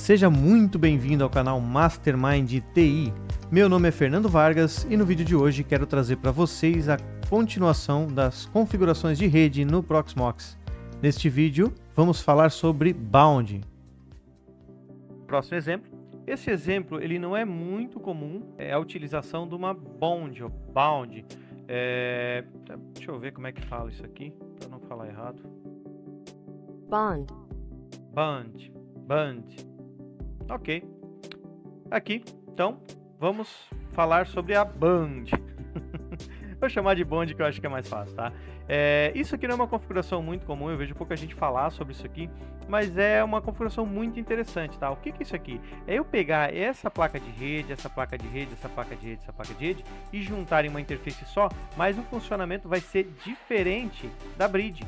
Seja muito bem-vindo ao canal Mastermind TI. Meu nome é Fernando Vargas e no vídeo de hoje quero trazer para vocês a continuação das configurações de rede no Proxmox. Neste vídeo vamos falar sobre Bound. Próximo exemplo. Esse exemplo ele não é muito comum, é a utilização de uma Bound ou Bound. Deixa eu ver como é que fala isso aqui, para não falar errado. Bond. Band. Ok. Aqui, então, vamos falar sobre a Band. Vou chamar de Bond que eu acho que é mais fácil, tá? Isso aqui não é uma configuração muito comum, eu vejo pouca gente falar sobre isso aqui, mas é uma configuração muito interessante, tá? O que é isso aqui? É eu pegar essa placa de rede, essa placa de rede, essa placa de rede, essa placa de rede e juntar em uma interface só, mas o funcionamento vai ser diferente da bridge,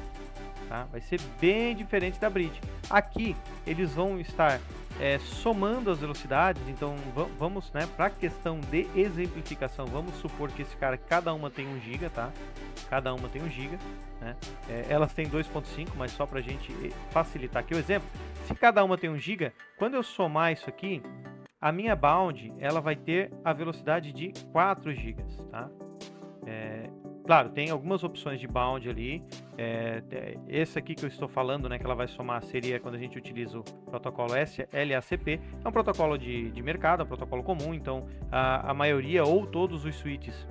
tá? Vai ser bem diferente da bridge. Aqui, eles vão estar somando as velocidades, então vamos, né, para a questão de exemplificação, vamos supor que esse cara, cada uma tem 1 GB, tá? Cada uma tem 1 GB, né? Elas têm 2.5, mas só para a gente facilitar aqui o exemplo, se cada uma tem 1 GB, quando eu somar isso aqui, a minha bound, ela vai ter a velocidade de 4 GB, tá? Claro, tem algumas opções de bound ali. Esse aqui que eu estou falando, né, que ela vai somar, seria quando a gente utiliza o protocolo LACP. É um protocolo de mercado, é um protocolo comum, então a maioria ou todos os switches,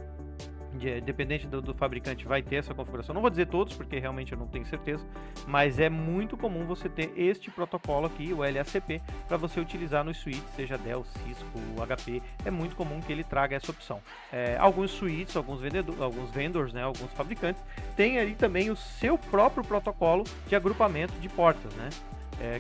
dependente do fabricante, vai ter essa configuração. Não vou dizer todos, porque realmente eu não tenho certeza, mas é muito comum você ter este protocolo aqui, o LACP, para você utilizar nos switches, seja Dell, Cisco, HP. É muito comum que ele traga essa opção. Alguns switches, alguns vendors, né, alguns fabricantes, têm ali também o seu próprio protocolo de agrupamento de portas, né?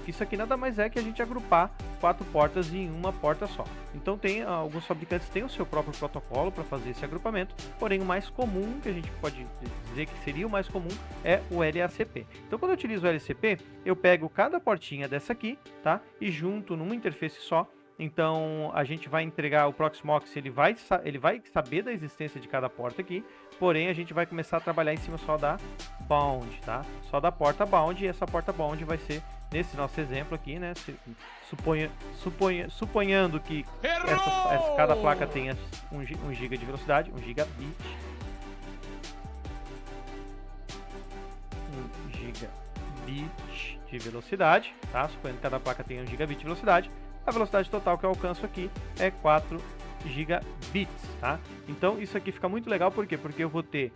Que isso aqui nada mais é que a gente agrupar 4 portas em uma porta só. Então alguns fabricantes têm o seu próprio protocolo para fazer esse agrupamento, porém o mais comum, que a gente pode dizer que seria o mais comum, é o LACP. Então quando eu utilizo o LACP, eu pego cada portinha dessa aqui, tá? E junto numa interface só. Então a gente vai entregar o Proxmox, ele vai saber da existência de cada porta aqui, porém a gente vai começar a trabalhar em cima só da bound, tá? Só da porta bound, e essa porta bound vai ser, nesse nosso exemplo aqui, né? Suponhando que cada placa tenha 1 GB de velocidade, 1 gigabit. 1 gigabit de velocidade, tá? Suponhando que cada placa tenha 1 gigabit de velocidade. A velocidade total que eu alcanço aqui é 4 gigabits, tá? Então isso aqui fica muito legal, por quê? Porque eu vou ter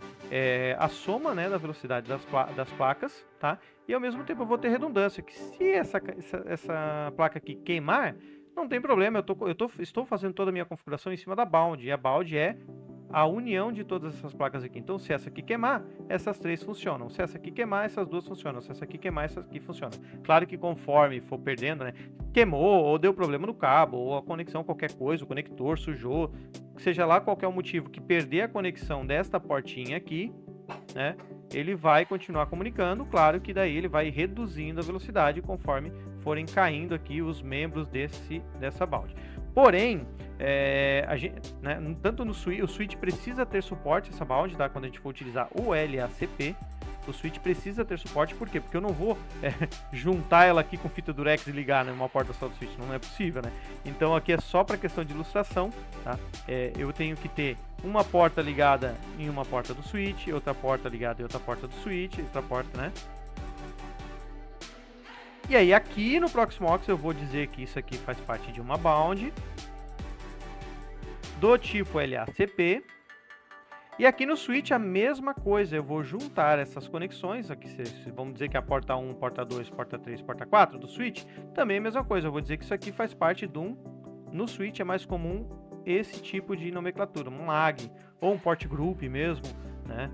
a soma, né, da velocidade das placas, tá? E ao mesmo tempo eu vou ter redundância, que se essa placa aqui queimar, não tem problema, estou fazendo toda a minha configuração em cima da bound, e a bound é a união de todas essas placas aqui. Então, se essa aqui queimar, essas 3 funcionam. Se essa aqui queimar, essas 2 funcionam. Se essa aqui queimar, essas aqui funcionam. Claro que conforme for perdendo, né, queimou, ou deu problema no cabo, ou a conexão, qualquer coisa, o conector sujou, seja lá qualquer o motivo que perder a conexão desta portinha aqui, né, ele vai continuar comunicando. Claro que daí ele vai reduzindo a velocidade conforme forem caindo aqui os membros dessa bound. Porém, né, tanto no switch, o switch precisa ter suporte, essa bound, tá? Quando a gente for utilizar o LACP, o switch precisa ter suporte. Por quê? Porque eu não vou juntar ela aqui com fita durex e ligar numa porta só do switch, não é possível, né? Então aqui é só para questão de ilustração, tá? Eu tenho que ter uma porta ligada em uma porta do switch, outra porta ligada em outra porta do switch, outra porta, né? E aí aqui no Proxmox eu vou dizer que isso aqui faz parte de uma bound do tipo LACP. E aqui no switch a mesma coisa, eu vou juntar essas conexões, aqui vamos dizer que a porta 1, porta 2, porta 3, porta 4 do switch, também a mesma coisa, eu vou dizer que isso aqui faz parte de no switch é mais comum esse tipo de nomenclatura, um lag, ou um port group mesmo, né?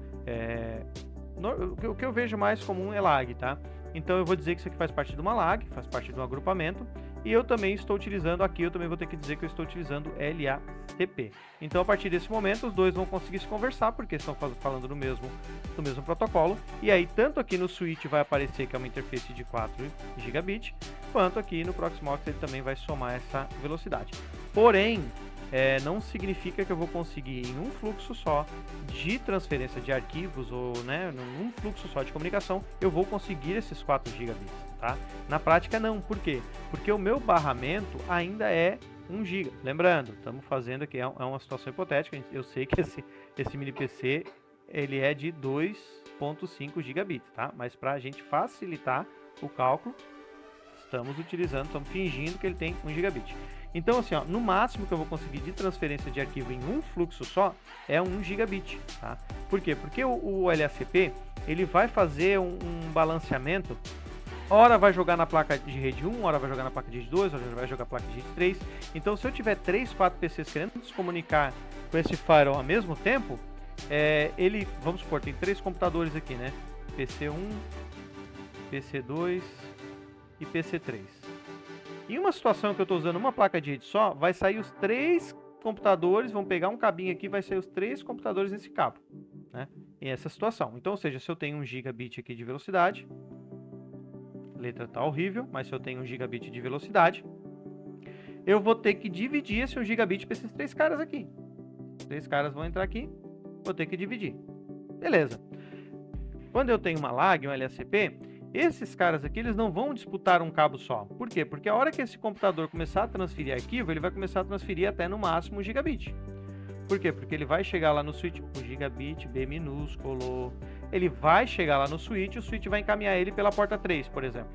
O que eu vejo mais comum é lag, tá? Então eu vou dizer que isso aqui faz parte de uma lag, faz parte de um agrupamento, e eu também estou utilizando aqui, eu também vou ter que dizer que eu estou utilizando LACP. Então a partir desse momento os dois vão conseguir se conversar, porque estão falando do mesmo protocolo, e aí tanto aqui no switch vai aparecer que é uma interface de 4 gigabit, quanto aqui no Proxmox ele também vai somar essa velocidade. Porém, não significa que eu vou conseguir em um fluxo só de transferência de arquivos, ou, né, num fluxo só de comunicação, eu vou conseguir esses 4 gigabits, tá? Na prática não, por quê? Porque o meu barramento ainda é 1 GB. Lembrando, estamos fazendo aqui, é uma situação hipotética, eu sei que esse mini PC ele é de 2.5 gigabits, tá? Mas para a gente facilitar o cálculo, estamos fingindo que ele tem 1 gigabit. Então, assim, ó, no máximo que eu vou conseguir de transferência de arquivo em um fluxo só é 1 gigabit, tá? Por quê? Porque o LACP, ele vai fazer um balanceamento, ora vai jogar na placa de rede 1, ora vai jogar na placa de rede 2, ora vai jogar na placa de rede 3. Então, se eu tiver 3, 4 PCs querendo se comunicar com esse firewall ao mesmo tempo, vamos supor, tem 3 computadores aqui, né? PC1, PC2 e PC3. Em uma situação que eu estou usando uma placa de rede só, vai sair os 3 computadores, vão pegar um cabinho aqui, vai sair os 3 computadores nesse cabo, né? Em essa situação. Então, ou seja, se eu tenho 1 gigabit aqui de velocidade, letra tá horrível, mas se eu tenho 1 gigabit de velocidade, eu vou ter que dividir esse 1 gigabit para esses 3 caras aqui. 3 caras vão entrar aqui, vou ter que dividir. Beleza. Quando eu tenho uma lag, um LACP, esses caras aqui, eles não vão disputar um cabo só. Por quê? Porque a hora que esse computador começar a transferir arquivo, ele vai começar a transferir até no máximo 1 gigabit. Por quê? Porque ele vai chegar lá no switch, o gigabit B minúsculo, ele vai chegar lá no switch, o switch vai encaminhar ele pela porta 3, por exemplo.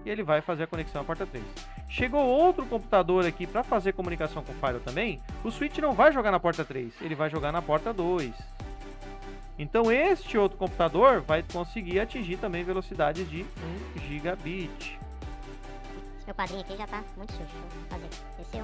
E ele vai fazer a conexão à porta 3. Chegou outro computador aqui para fazer comunicação com o firewall também, o switch não vai jogar na porta 3, ele vai jogar na porta 2. Então, este outro computador vai conseguir atingir também velocidades de 1 gigabit. Meu quadrinho aqui já tá muito sujo. Vou fazer PC1.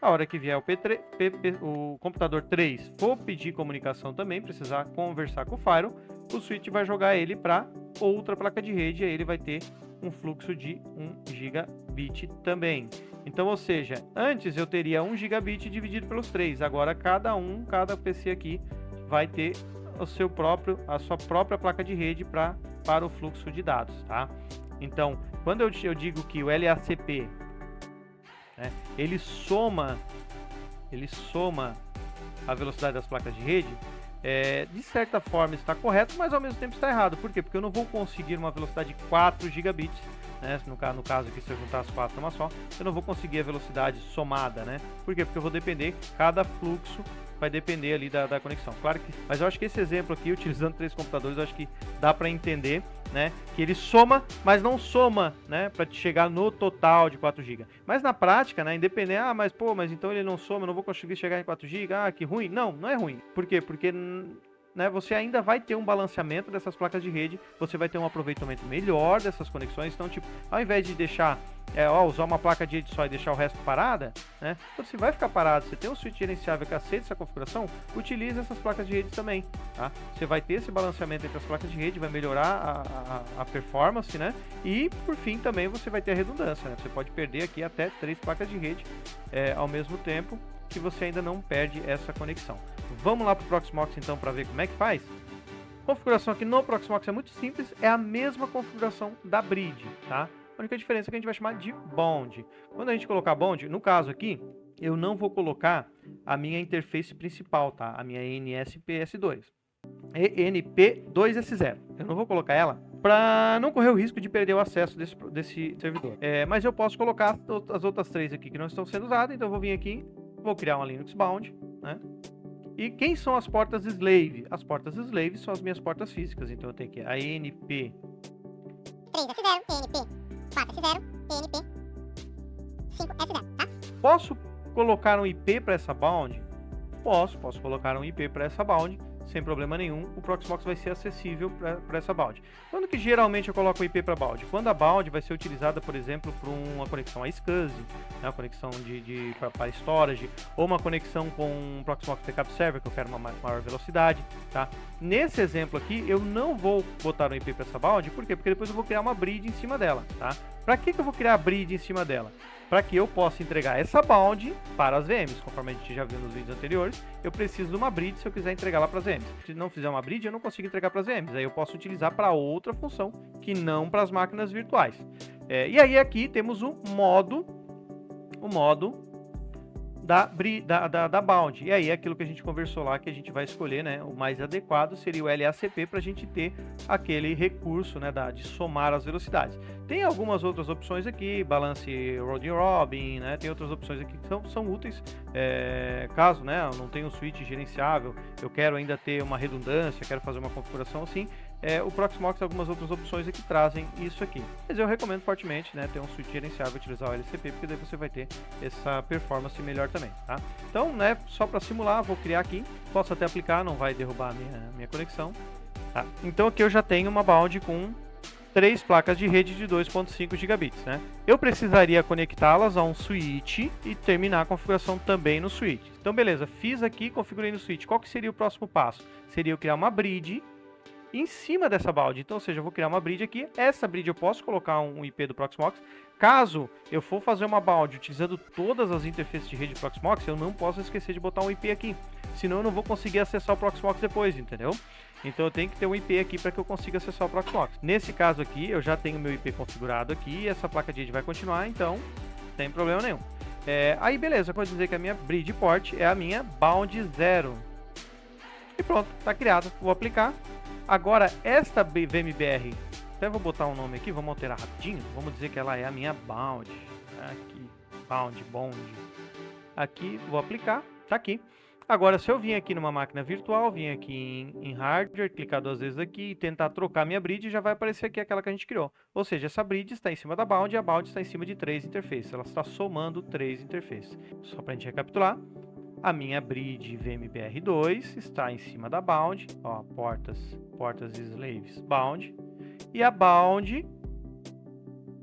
A hora que vier o computador 3 for pedir comunicação também, precisar conversar com o firewall, o switch vai jogar ele para outra placa de rede e aí ele vai ter um fluxo de 1 gigabit também. Então, ou seja, antes eu teria 1 gigabit dividido pelos 3, agora cada PC aqui vai ter a sua própria placa de rede para o fluxo de dados, tá? Então, quando eu digo que o LACP, né, ele soma a velocidade das placas de rede, de certa forma está correto, mas ao mesmo tempo está errado. Por quê? Porque eu não vou conseguir uma velocidade de 4 gigabits, né? No caso aqui, se eu juntar as 4 numa só, eu não vou conseguir a velocidade somada, né? Por quê? Porque eu vou depender, cada fluxo vai depender ali da conexão. Claro que, mas eu acho que esse exemplo aqui, utilizando 3 computadores, eu acho que dá para entender, né, que ele soma, mas não soma, né, para chegar no total de 4 GB. Mas na prática, né, independente, mas então ele não soma, eu não vou conseguir chegar em 4 GB, que ruim. Não, não é ruim. Por quê? Porque, né, você ainda vai ter um balanceamento dessas placas de rede, você vai ter um aproveitamento melhor dessas conexões. Então, tipo, ao invés de deixar, usar uma placa de rede só e deixar o resto parada, né, então você vai ficar parado, você tem um switch gerenciável que aceita essa configuração, utilize essas placas de rede também, tá? Você vai ter esse balanceamento entre as placas de rede, vai melhorar a performance, né, e por fim também você vai ter a redundância, né? Você pode perder aqui até 3 placas de rede ao mesmo tempo, que você ainda não perde essa conexão. Vamos lá para o Proxmox então para ver como é que faz? A configuração aqui no Proxmox é muito simples, é a mesma configuração da Bridge, tá? A única diferença é que a gente vai chamar de Bond. Quando a gente colocar Bond, no caso aqui, eu não vou colocar a minha interface principal, tá? A minha NSPS2. ENP2S0. Eu não vou colocar ela para não correr o risco de perder o acesso desse servidor. Mas eu posso colocar as outras 3 aqui que não estão sendo usadas, então eu vou vir aqui, vou criar uma Linux Bound, né? E quem são as portas slave? As portas slave são as minhas portas físicas. Então eu tenho aqui a ENP 3S0, ENP 4S0, ENP 5S0, tá? Posso colocar um IP para essa bound? Posso colocar um IP para essa bound, sem problema nenhum. O Proxmox vai ser acessível para essa bound. Quando que geralmente eu coloco o IP para bound? Quando a bound vai ser utilizada, por exemplo, para uma conexão a SCSI, né, uma conexão para storage, ou uma conexão com um Proxmox Backup Server, que eu quero uma maior velocidade, tá? Nesse exemplo aqui, eu não vou botar um IP para essa bound, por quê? Porque depois eu vou criar uma bridge em cima dela, tá? Para que eu vou criar a bridge em cima dela? Para que eu possa entregar essa bound para as VMs, conforme a gente já viu nos vídeos anteriores, eu preciso de uma bridge se eu quiser entregar lá para as VMs. Se não fizer uma bridge, eu não consigo entregar para as VMs, aí eu posso utilizar para outra função, que não para as máquinas virtuais. E aí aqui temos o modo da bound. E aí é aquilo que a gente conversou lá, que a gente vai escolher, né? O mais adequado seria o LACP para a gente ter aquele recurso, né, de somar as velocidades. Tem algumas outras opções aqui, balance round robin, né? Tem outras opções aqui que são úteis, caso, né, eu não tenha um switch gerenciável, eu quero ainda ter uma redundância, quero fazer uma configuração assim. O Proxmox, algumas outras opções aqui trazem isso aqui. Mas eu recomendo fortemente, né, ter um switch gerenciável, utilizar o LCP, porque daí você vai ter essa performance melhor também, tá? Então, né, só para simular, vou criar aqui, posso até aplicar, não vai derrubar a minha conexão, tá? Então aqui eu já tenho uma bound com 3 placas de rede de 2.5 gigabits, né? Eu precisaria conectá-las a um switch e terminar a configuração também no switch. Então, beleza, fiz aqui, configurei no switch. Qual que seria o próximo passo? Seria eu criar uma bridge em cima dessa bound. Então, ou seja, eu vou criar uma bridge aqui. Essa bridge eu posso colocar um IP do Proxmox. Caso eu for fazer uma bound utilizando todas as interfaces de rede Proxmox, eu não posso esquecer de botar um IP aqui. Senão eu não vou conseguir acessar o Proxmox depois, entendeu? Então eu tenho que ter um IP aqui para que eu consiga acessar o Proxmox. Nesse caso aqui, eu já tenho meu IP configurado aqui. Essa placa de rede vai continuar, então não tem problema nenhum. Aí beleza, pode dizer que a minha bridge port é a minha bound 0. E pronto, está criado. Vou aplicar. Agora, esta VMBR, até vou botar um nome aqui, vamos alterar rapidinho. Vamos dizer que ela é a minha bound. Aqui, bond. Aqui, vou aplicar, tá aqui. Agora, se eu vim aqui numa máquina virtual, vim aqui em hardware, clicar 2 vezes aqui e tentar trocar minha bridge, já vai aparecer aqui aquela que a gente criou. Ou seja, essa bridge está em cima da bound e a bound está em cima de 3 interfaces. Ela está somando 3 interfaces. Só para a gente recapitular. A minha bridge VMBR2 está em cima da bound, ó, portas e slaves bound, e a bound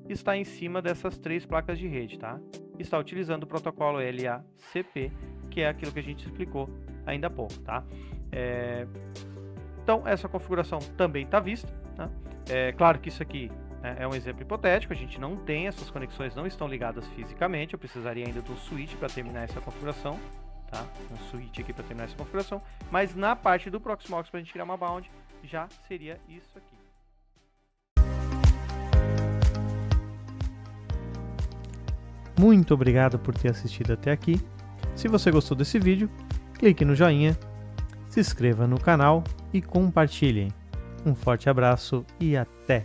está em cima dessas 3 placas de rede, tá? Está utilizando o protocolo LACP, que é aquilo que a gente explicou ainda há pouco, tá? Então, essa configuração também está vista, tá? Claro que isso aqui é um exemplo hipotético, a gente não tem, essas conexões não estão ligadas fisicamente, eu precisaria ainda do switch para terminar essa configuração. Tá? Um switch aqui para terminar essa configuração, mas na parte do Proxmox para a gente criar uma bound já seria isso aqui. Muito obrigado por ter assistido até aqui. Se você gostou desse vídeo, clique no joinha, se inscreva no canal e compartilhem. Um forte abraço e até!